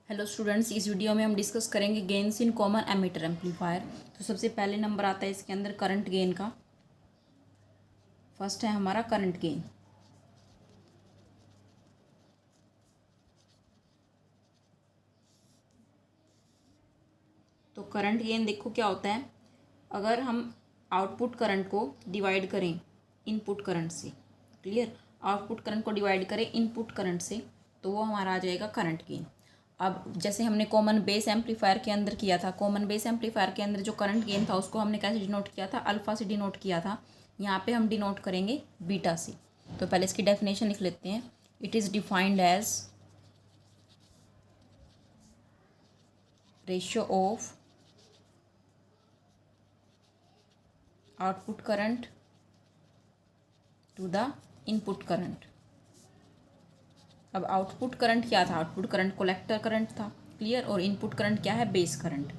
Hello students, इस video में हम डिस्कस करेंगे gains in common emitter amplifier. तो सबसे पहले नंबर आता है इसके अंदर करंट गेन का। फर्स्ट है हमारा करंट गेन। तो करंट गेन देखो क्या होता है, अगर हम आउटपुट करंट को डिवाइड करें इनपुट करंट से, क्लियर, आउटपुट करंट को डिवाइड करें इनपुट करंट से, तो वो हमारा आ जाएगा करंट गेन। अब जैसे हमने कॉमन बेस एम्पलीफायर के अंदर किया था, कॉमन बेस एम्पलीफायर के अंदर जो करंट गेन था उसको हमने कैसे डिनोट किया था, अल्फा से डिनोट किया था। यहाँ पे हम डिनोट करेंगे बीटा से। तो पहले इसकी डेफिनेशन लिख लेते हैं। It is defined as ratio of output current to the input current. अब आउटपुट करंट क्या था, आउटपुट करंट कलेक्टर करंट था, क्लियर, और इनपुट करंट क्या है, बेस करंट।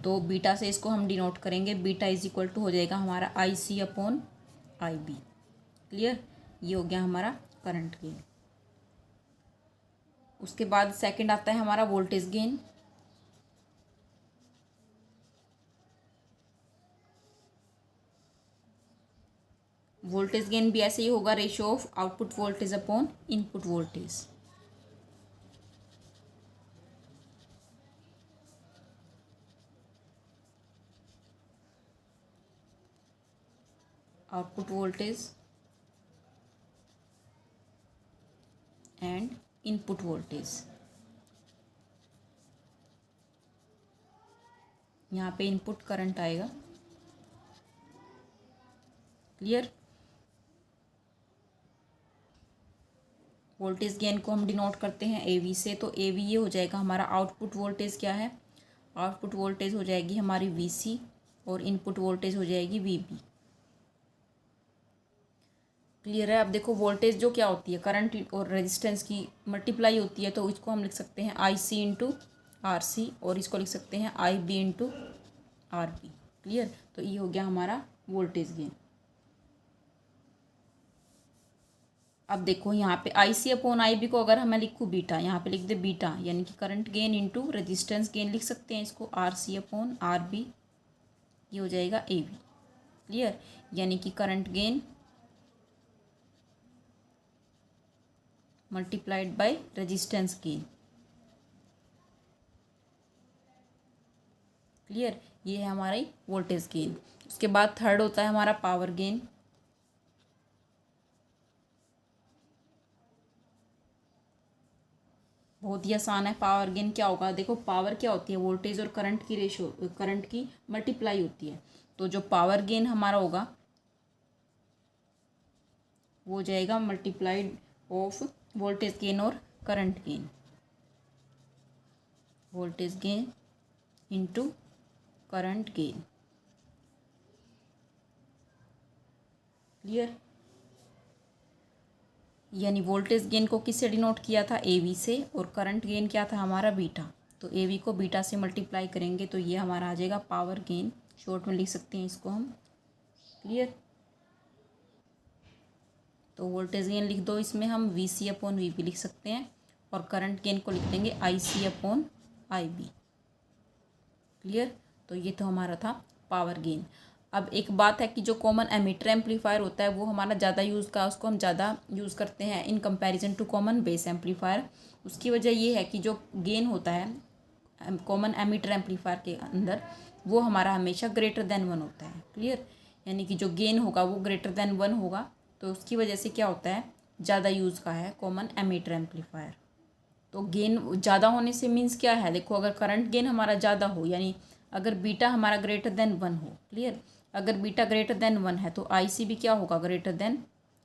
तो बीटा से इसको हम डिनोट करेंगे। बीटा इज इक्वल टू हो जाएगा हमारा आई C upon I B, clear. ये हो गया हमारा करंट गेन। उसके बाद सेकंड आता है हमारा वोल्टेज गेन। वोल्टेज गेन भी ऐसे ही होगा, ratio of output voltage upon input voltage. Output voltage and input voltage. यहाँ पे इनपुट करंट आएगा, क्लियर। वोल्टेज गेन को हम डिनोट करते हैं एवी से। तो एवी ये हो जाएगा हमारा आउटपुट वोल्टेज क्या है, आउटपुट वोल्टेज हो जाएगी हमारी वीसी और इनपुट वोल्टेज हो जाएगी वीबी, क्लियर है। अब देखो वोल्टेज जो क्या होती है, करंट और रेजिस्टेंस की मल्टीप्लाई होती है, तो इसको हम लिख सकते हैं आई सी इंटू आर सी, और इसको लिख सकते हैं I B into R B, clear. तो ये हो गया हमारा वोल्टेज गेन। अब देखो यहाँ पे आई सी अपॉन आई बी को अगर मैं लिखूँ बीटा, यहाँ पे लिख दे बीटा, यानी कि current gain into resistance gain लिख सकते हैं इसको, R C upon R B, ये हो जाएगा ए बी, क्लियर। यानी कि current gain multiplied by resistance gain, clear. ये है हमारी वोल्टेज गेन। उसके बाद थर्ड होता है हमारा पावर गेन। बहुत ही आसान है। पावर गेन क्या होगा, देखो पावर क्या होती है, वोल्टेज और करंट की रेशियो, करंट की मल्टीप्लाई होती है। तो जो पावर गेन हमारा होगा वो हो जाएगा मल्टीप्लाइड ऑफ वोल्टेज गेन और current gain, voltage gain into current gain, clear. यानी वोल्टेज गेन को किससे डिनोट किया था, ए वी से, और करंट गेन क्या था हमारा बीटा। तो ए वी को बीटा से मल्टीप्लाई करेंगे तो ये हमारा आ जाएगा पावर गेन, शॉर्ट में लिख सकते हैं इसको हम, क्लियर। तो वोल्टेज गेन लिख दो, इसमें हम V C upon V B लिख सकते हैं, और करंट गेन को लिख देंगे I C upon I B, clear. तो ये तो हमारा था पावर गेन। अब एक बात है कि जो कॉमन एमिटर एम्पलीफायर होता है वो हमारा ज़्यादा यूज़ का, उसको हम ज़्यादा यूज़ करते हैं in comparison to common base amplifier. उसकी वजह ये है कि जो गेन होता है कॉमन एमिटर एम्पलीफायर के अंदर, वो हमारा हमेशा ग्रेटर देन 1 होता है, क्लियर। यानी कि जो गेन होगा वो ग्रेटर देन 1 होगा, तो उसकी वजह से क्या होता है, ज़्यादा यूज़ का है कॉमन एमिटर एम्पलीफायर। तो गेन ज़्यादा होने से मीन्स क्या है, देखो अगर करंट गेन हमारा ज़्यादा हो, यानी अगर बीटा हमारा ग्रेटर देन 1 हो, क्लियर। अगर बीटा ग्रेटर देन 1 है तो आई सी भी क्या होगा, ग्रेटर देन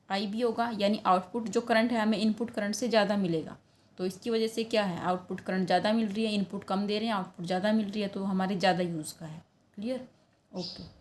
आई बी होगा, यानी आउटपुट जो करंट है हमें इनपुट करंट से ज़्यादा मिलेगा। तो इसकी वजह से क्या है, आउटपुट करंट ज़्यादा मिल रही है, इनपुट कम दे रहे हैं, आउटपुट ज़्यादा मिल रही है, तो हमारे ज़्यादा यूज़ का है, क्लियर, ओके।